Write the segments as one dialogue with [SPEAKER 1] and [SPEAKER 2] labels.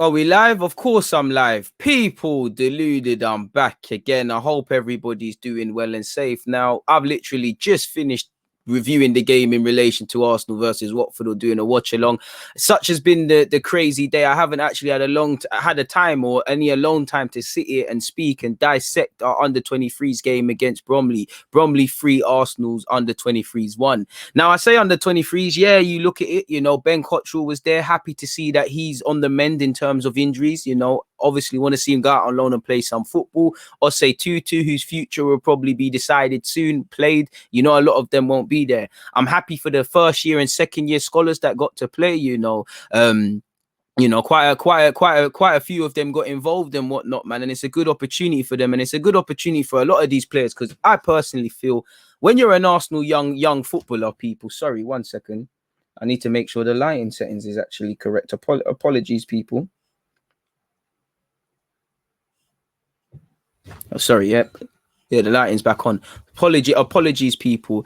[SPEAKER 1] Are we live? Of course I'm live. People, Deluded, I'm back again. I hope everybody's doing well and safe. Now, I've literally just finished reviewing the game in relation to Arsenal versus Watford, or doing a watch along. Such has been the crazy day. I haven't actually had a time or any alone time to sit here and speak and dissect our under 23's game against Bromley. Bromley 3, Arsenal's under 23's 1. Now, I say under 23's, yeah, you look at it, Ben Cottrell was there. Happy to see that he's on the mend in terms of injuries, obviously want to see him go out on loan and play some football. Or say Tutu, whose future will probably be decided soon, played. A lot of them won't be there. I'm happy for the first year and second year scholars that got to play, quite a few of them got involved and whatnot, man. And it's a good opportunity for them. And it's a good opportunity for a lot of these players, because I personally feel when you're an Arsenal young footballer, people, sorry, 1 second. I need to make sure the lighting settings is actually correct. Apologies, people. Oh, sorry, yeah, the lighting's back on. Apologies, people.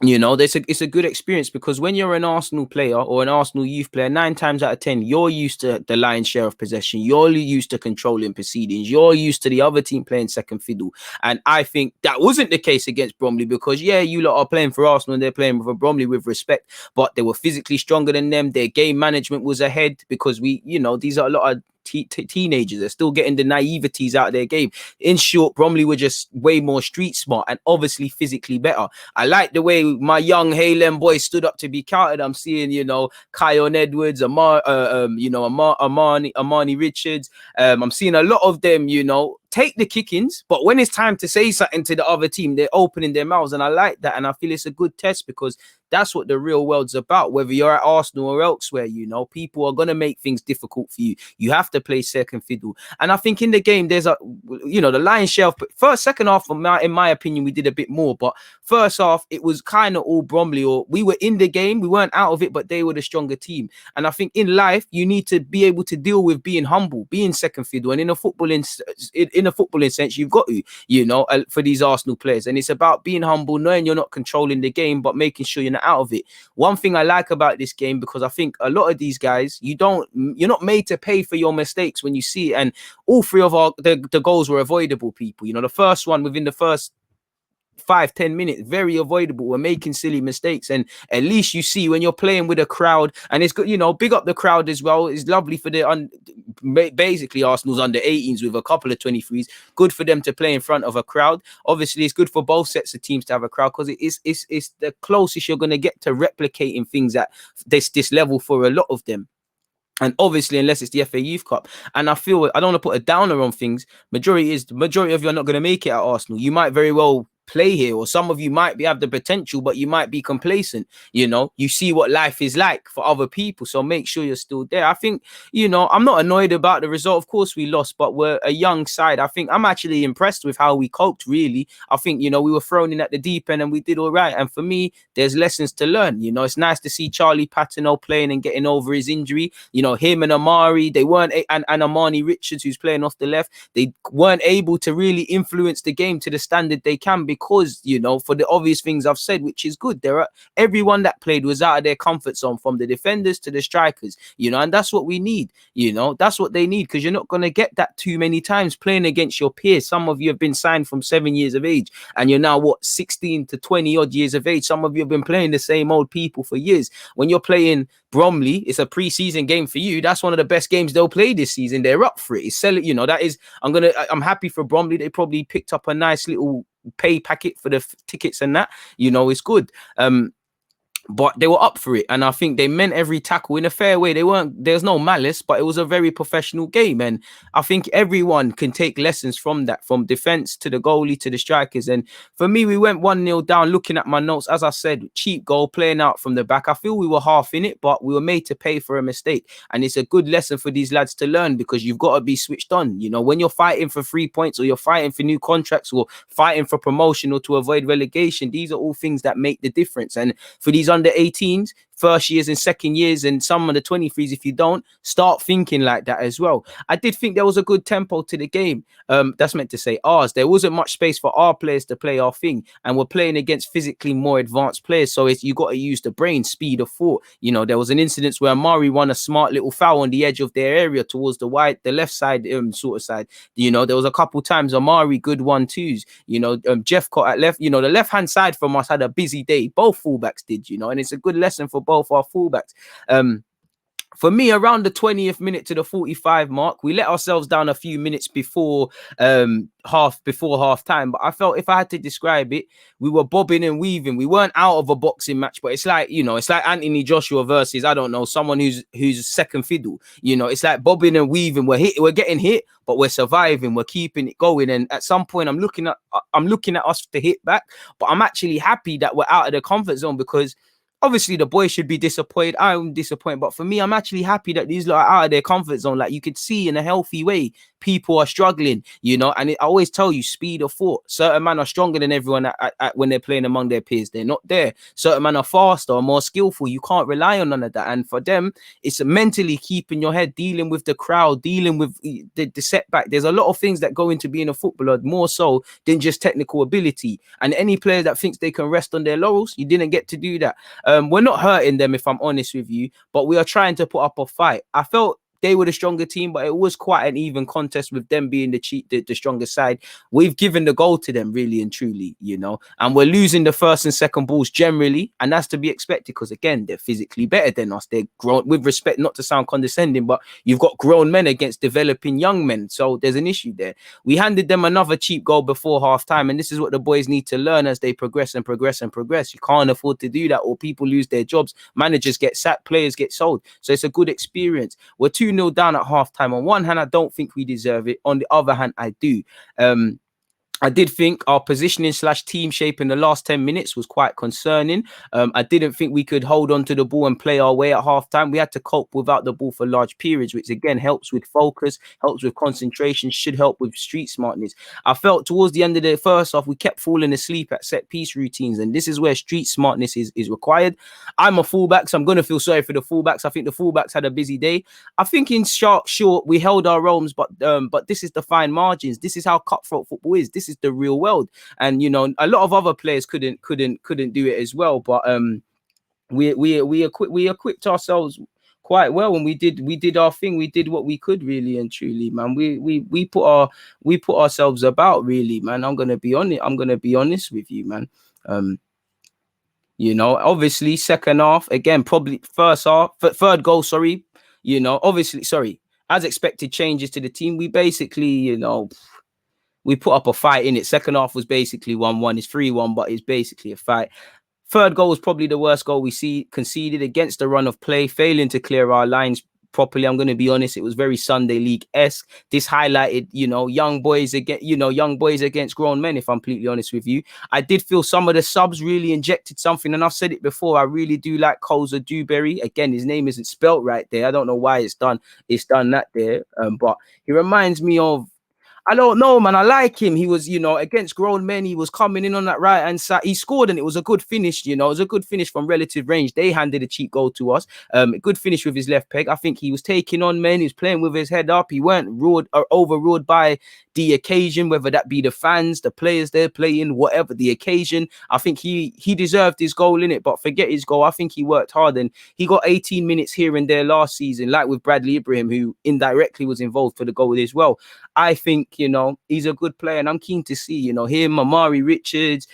[SPEAKER 1] It's a good experience, because when you're an Arsenal player or an Arsenal youth player, 9 times out of 10, you're used to the lion's share of possession. You're used to controlling proceedings. You're used to the other team playing second fiddle. And I think that wasn't the case against Bromley, because, yeah, you lot are playing for Arsenal and they're playing for Bromley with respect, but they were physically stronger than them. Their game management was ahead, because these are a lot of teenagers. They're still getting the naiveties out of their game. In short, Bromley were just way more street smart and obviously physically better. I like the way my young Halem boys stood up to be counted. I'm seeing, Kion Edwards, Armani Richards. I'm seeing a lot of them, take the kickings, but when it's time to say something to the other team, they're opening their mouths. And I like that. And I feel it's a good test, because that's what the real world's about. Whether you're at Arsenal or elsewhere, people are going to make things difficult for you. You have to play second fiddle. And I think in the game, there's the lion's share. Second half, in my opinion, we did a bit more. But first half, it was kind of all Bromley, or we were in the game. We weren't out of it, but they were the stronger team. And I think in life, you need to be able to deal with being humble, being second fiddle. And in a footballing sense, you've got to, for these Arsenal players. And it's about being humble, knowing you're not controlling the game, but making sure you're not out of it. One thing I like about this game, because I think a lot of these guys, you're not made to pay for your mistakes when you see it. And all three of the goals were avoidable, people. The first one, within the first 5-10 minutes, very avoidable. We're making silly mistakes, and at least you see when you're playing with a crowd, and it's good, big up the crowd as well. It's lovely for basically Arsenal's under 18s with a couple of 23s. Good for them to play in front of a crowd. Obviously, it's good for both sets of teams to have a crowd, because it's the closest you're going to get to replicating things at this level for a lot of them. And obviously, unless it's the FA Youth Cup. And I feel, I don't want to put a downer on things. Majority of you are not going to make it at Arsenal. You might very well play here, or some of you might have the potential, but you might be complacent. You see what life is like for other people, so make sure you're still there. I think, I'm not annoyed about the result. Of course we lost, but we're a young side. I think I'm actually impressed with how we coped, really. I think, we were thrown in at the deep end and we did all right. And for me, there's lessons to learn. It's nice to see Charlie Patino playing and getting over his injury. Him and Amari, they weren't, and Armani Richards, who's playing off the left, they weren't able to really influence the game to the standard they can, because, for the obvious things I've said, which is good. Everyone that played was out of their comfort zone, from the defenders to the strikers, and that's what we need. That's what they need, because you're not going to get that too many times playing against your peers. Some of you have been signed from 7 years of age, and you're now 16 to 20 odd years of age. Some of you have been playing the same old people for years. When you're playing Bromley, it's a pre-season game for you. That's one of the best games they'll play this season. They're up for it. It's selling, that is, I'm happy for Bromley. They probably picked up a nice little pay packet for the tickets and that, it's good. But they were up for it, and I think they meant every tackle in a fair way. There's no malice, but it was a very professional game, and I think everyone can take lessons from that, from defense to the goalie to the strikers. And for me, we went 1-0 down. Looking at my notes, as I said, cheap goal, playing out from the back. I feel we were half in it, but we were made to pay for a mistake, and it's a good lesson for these lads to learn, because you've got to be switched on. When you're fighting for 3 points, or you're fighting for new contracts, or fighting for promotion, or to avoid relegation, these are all things that make the difference. And for these under 18s, first years and second years and some of the 23s, if you don't, start thinking like that as well. I did think there was a good tempo to the game. That's meant to say ours. There wasn't much space for our players to play our thing, and we're playing against physically more advanced players. So you got to use the brain, speed of thought. You know, there was an incident where Amario won a smart little foul on the edge of their area towards the left side, sort of side. You know, there was a couple times Amario good 1-2s. You know, Jeff caught at left. You know, the left hand side from us had a busy day. Both fullbacks did. You know, and it's a good lesson for both our fullbacks. For me, around the 20th minute to the 45 mark, we let ourselves down a few minutes before half time. But I felt, if I had to describe it, we were bobbing and weaving. We weren't out of a boxing match, but it's like, you know, it's like Anthony Joshua versus, I don't know, someone who's second fiddle. You know, it's like bobbing and weaving. We're getting hit, but we're surviving. We're keeping it going. And at some point, I'm looking at us to hit back. But I'm actually happy that we're out of the comfort zone, because obviously the boys should be disappointed. I'm disappointed, but for me, I'm actually happy that these lot are out of their comfort zone. Like, you could see in a healthy way, people are struggling, you know. And I always tell you, speed of thought. Certain men are stronger than everyone when they're playing among their peers. They're not there. Certain men are faster or more skillful. You can't rely on none of that. And for them, it's mentally keeping your head, dealing with the crowd, dealing with the setback. There's a lot of things that go into being a footballer, more so than just technical ability. And any player that thinks they can rest on their laurels, you didn't get to do that. We're not hurting them, if I'm honest with you, but we are trying to put up a fight. I felt they were the stronger team, but it was quite an even contest with them being the stronger side. We've given the goal to them, really and truly, you know, and we're losing the first and second balls generally, and that's to be expected, because again, they're physically better than us. They're grown, with respect, not to sound condescending, but you've got grown men against developing young men, so there's an issue there. We handed them another cheap goal before half time, and this is what the boys need to learn as they progress and progress and progress. You can't afford to do that, or people lose their jobs, managers get sacked, players get sold. So it's a good experience. We're 2-0 down at halftime. On one hand, I don't think we deserve it. On the other hand, I do. I did think our positioning / team shape in the last 10 minutes was quite concerning. I didn't think we could hold on to the ball and play our way at halftime. We had to cope without the ball for large periods, which again helps with focus, helps with concentration, should help with street smartness. I felt towards the end of the first half, we kept falling asleep at set piece routines, and this is where street smartness is required. I'm a fullback, so I'm going to feel sorry for the fullbacks. I think the fullbacks had a busy day. I think in short, we held our realms, but this is the fine margins. This is how cutthroat football is. This is the real world, and you know, a lot of other players couldn't do it as well, but we equipped ourselves quite well, and we did our thing. We did what we could, really and truly, man. We put ourselves about, really, man. I'm gonna be honest with you, man. You know, obviously second half, again, probably third goal, sorry, you know, obviously, sorry, as expected, changes to the team. We basically, you know, we put up a fight in it. Second half was basically 1-1. It's 3-1, but it's basically a fight. Third goal was probably the worst goal we conceded against the run of play, failing to clear our lines properly. I'm going to be honest, it was very Sunday League-esque. This highlighted, you know, young boys against grown men, if I'm completely honest with you. I did feel some of the subs really injected something, and I've said it before, I really do like Cozier-Duberry. Again, his name isn't spelt right there. I don't know why it's done that there, but he reminds me of, I don't know, man. I like him. He was, you know, against grown men. He was coming in on that right hand side. He scored, and it was a good finish. You know, it was a good finish from relative range. They handed a cheap goal to us. A good finish with his left peg. I think he was taking on men. He was playing with his head up. He weren't overruled by the occasion, whether that be the fans, the players they're playing, whatever the occasion. I think he deserved his goal in it, but forget his goal. I think he worked hard, and he got 18 minutes here and there last season, like with Bradley Ibrahim, who indirectly was involved for the goal as well. I think, you know, he's a good player, and I'm keen to see, you know, him, Amari Richards,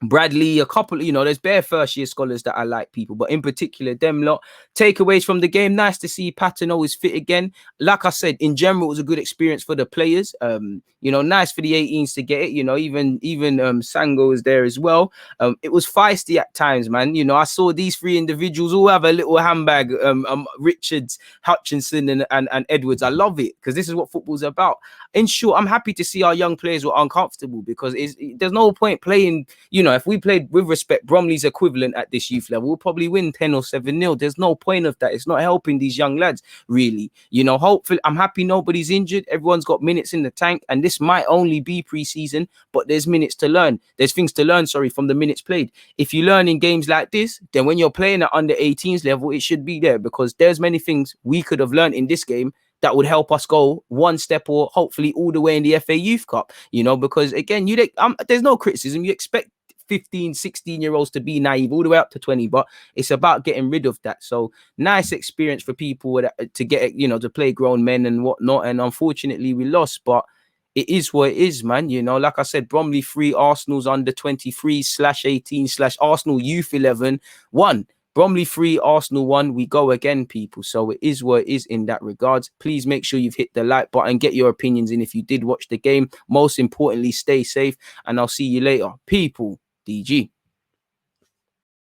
[SPEAKER 1] Bradley, a couple, you know, there's bare first year scholars that I like, people, but in particular, them lot. Takeaways from the game, nice to see Patino is fit again. Like I said, in general, it was a good experience for the players. You know, nice for the 18s to get it, you know, even Sango was there as well. It was feisty at times, man. You know, I saw these three individuals all have a little handbag, Richards, Hutchinson and Edwards. I love it, because this is what football's about. In short, I'm happy to see our young players were uncomfortable, because there's no point playing, you know, if we played with respect Bromley's equivalent at this youth level, we'll probably win 10 or 7-0. There's no point of that. It's not helping these young lads, really. You know, hopefully, I'm happy nobody's injured. Everyone's got minutes in the tank, and this might only be pre-season, but there's minutes to learn. There's things to learn, from the minutes played. If you learn in games like this, then when you're playing at under 18s level, it should be there, because there's many things we could have learned in this game that would help us go one step or hopefully all the way in the FA Youth Cup, you know, because again, there's no criticism. You expect 15, 16-year-olds to be naive all the way up to 20, but it's about getting rid of that. So nice experience for people to get, you know, to play grown men and whatnot. And unfortunately we lost, but it is what it is, man. You know, like I said, Bromley 3, Arsenal's under 23/18/ Arsenal Youth 11 1. Bromley 3, Arsenal 1. We go again, people. So it is what it is in that regards. Please make sure you've hit the like button. Get your opinions in if you did watch the game. Most importantly, stay safe. And I'll see you later. People, DG.